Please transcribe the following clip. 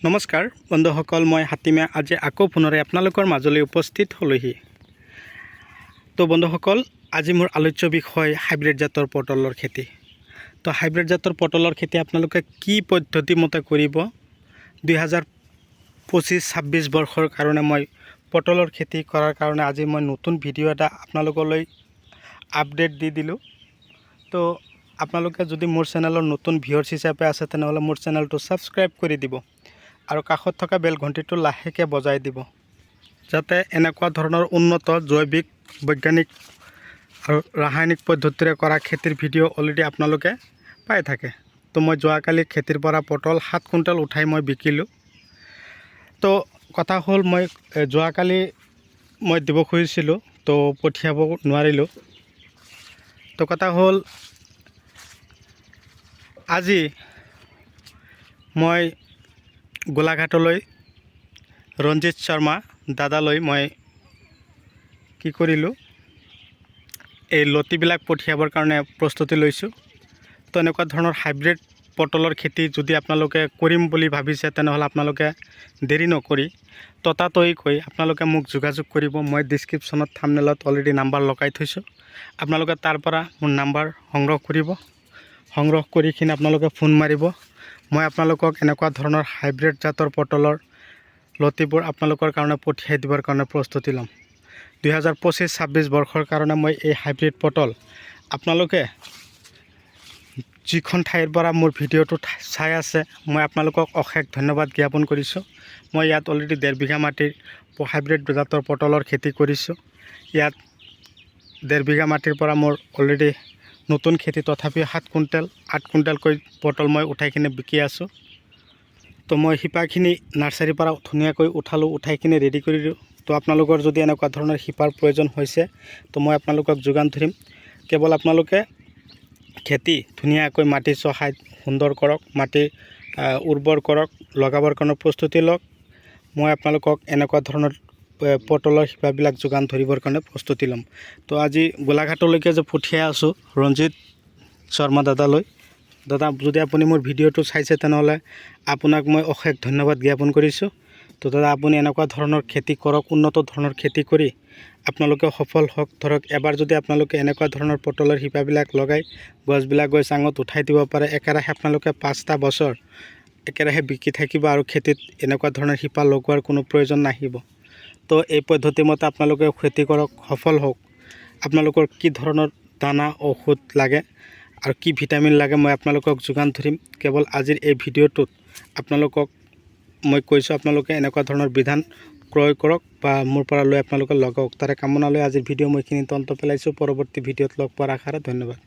নমস্কাৰ বন্ধুসকল, মই হাতীমে আজি আকৌ পুনৰে আপোনালোকৰ মাজলৈ উপস্থিত হলোহি। তো বন্ধুসকল, আজি মোৰ আলোচ্য বিষয় হাইব্ৰিড জাতৰ পটলৰ খেতি। তো হাইব্ৰিড জাতৰ পটলৰ খেতি আপোনালোকে কি পদ্ধতি মতে কৰিব, 2025-26 বৰ্ষৰ কাৰণে মই পটলৰ খেতি কৰাৰ কাৰণে আজি মই নতুন ভিডিঅ' এটা আপোনালোকলৈ আপডেট দি দিলোঁ। তো আপোনালোকে যদি মোৰ চেনেলৰ নতুন ভিউৱাৰ্ছ হিচাপে আছে তেনেহ'লে মোৰ চেনেলটো ছাবস্ক্ৰাইব কৰি দিব আৰু কাষত থকা বেল ঘণ্টিটো লাহেকৈ বজাই দিব, যাতে এনেকুৱা ধৰণৰ উন্নত জৈৱিক, বৈজ্ঞানিক আৰু ৰাসায়নিক পদ্ধতিৰে কৰা খেতিৰ ভিডিঅ' অলৰেডি আপোনালোকে পাই থাকে। তো মই যোৱাকালি খেতিৰ পৰা পটল 7 কুইণ্টেল উঠাই মই বিকিলোঁ। তো কথা হ'ল, মই যোৱাকালি মই দিব খুজিছিলোঁ, তো পঠিয়াব নোৱাৰিলোঁ। তো কথা হ'ল, আজি মই গোলাঘাটলৈ ৰঞ্জিত শৰ্মা দাদালৈ মই কি কৰিলোঁ, এই লতিবিলাক পঠিয়াবৰ কাৰণে প্ৰস্তুতি লৈছোঁ। তো এনেকুৱা ধৰণৰ হাইব্ৰিড পটলৰ খেতি যদি আপোনালোকে কৰিম বুলি ভাবিছে তেনেহ'লে আপোনালোকে দেৰি নকৰি ততাতৈয়াকৈ আপোনালোকে মোক যোগাযোগ কৰিব। মই ডিছক্ৰিপশ্যনত থাম্বনেইলত অলৰেডি নাম্বাৰ লগাই থৈছোঁ। আপোনালোকে তাৰ পৰা মোৰ নাম্বাৰ সংগ্ৰহ কৰিব। সংগ্ৰহ কৰি কিনে আপোনালোকে ফোন মাৰিব। মই আপোনালোকক এনেকুৱা ধৰণৰ হাইব্ৰিড জাতৰ পটলৰ লতিবোৰ আপোনালোকৰ কাৰণে পঠিয়াই দিবৰ কাৰণে প্ৰস্তুতি ল'ম। 2025-26 বৰ্ষৰ কাৰণে মই এই হাইব্ৰিড পটল আপোনালোকে যিখন ঠাইৰ পৰা মোৰ ভিডিঅ'টো চাই আছে, মই আপোনালোকক অশেষ ধন্যবাদ জ্ঞাপন কৰিছোঁ। মই ইয়াত অলৰেডি 1.5 বিঘা মাটিৰ হাইব্ৰিড জাতৰ পটলৰ খেতি কৰিছোঁ। ইয়াত 1.5 বিঘা মাটিৰ পৰা মোৰ অলৰেডি নতুন খেতি, তথাপি 7 কুইণ্টেল 8 কুইণ্টেলকৈ পটল মই উঠাই কিনে বিকি আছোঁ। তো মই শিপাখিনি নাৰ্চাৰীৰ পৰা ধুনীয়াকৈ উঠাই কিনে ৰেডি কৰি দিওঁ। তো আপোনালোকৰ যদি এনেকুৱা ধৰণৰ শিপাৰ প্ৰয়োজন হৈছে তো মই আপোনালোকক যোগান ধৰিম। কেৱল আপোনালোকে খেতি ধুনীয়াকৈ মাটি চহাই সুন্দৰ কৰক, মাটি উৰ্বৰ কৰক, লগাবৰ কাৰণে প্ৰস্তুতি লওক। মই আপোনালোকক এনেকুৱা ধৰণৰ পটলৰ শিপাবিলাক যোগান ধৰিবৰ কাৰণে প্ৰস্তুতি ল'ম। তো আজি গোলাঘাটলৈকে যে পঠিয়াই আছোঁ ৰঞ্জিত শৰ্মা দাদালৈ, দাদা যদি আপুনি মোৰ ভিডিঅ'টো চাইছে তেনেহ'লে আপোনাক মই অশেষ ধন্যবাদ জ্ঞাপন কৰিছোঁ। তো দাদা আপুনি এনেকুৱা ধৰণৰ খেতি কৰক, উন্নত ধৰণৰ খেতি কৰি আপোনালোকে সফল হওক। ধৰক এবাৰ যদি আপোনালোকে এনেকুৱা ধৰণৰ পটলৰ শিপাবিলাক লগাই গছবিলাক গৈ চাঙত উঠাই দিব পাৰে, একেৰাহে আপোনালোকে 5টা বছৰ একেৰাহে বিকি থাকিব আৰু খেতিত এনেকুৱা ধৰণৰ শিপা লগোৱাৰ কোনো প্ৰয়োজন নাহিব। তো এই পদ্ধতিমতে আপোনালোকে খেতি কৰক, সফল হওক। আপোনালোকৰ কি ধৰণৰ দানা ঔষধ লাগে আৰু কি ভিটামিন লাগে মই আপোনালোকক যোগান ধৰিম। কেৱল আজিৰ এই ভিডিঅ'টোত আপোনালোকক মই কৈছোঁ, আপোনালোকে এনেকুৱা ধৰণৰ বিধান ক্ৰয় কৰক বা মোৰ পৰা লৈ আপোনালোকে লগাওক। তাৰে কামনা লৈ আজিৰ ভিডিঅ' মই এইখিনিতে অন্ত পেলাইছোঁ। পৰৱৰ্তী ভিডিঅ'ত লগ পোৱাৰ আশাৰে ধন্যবাদ।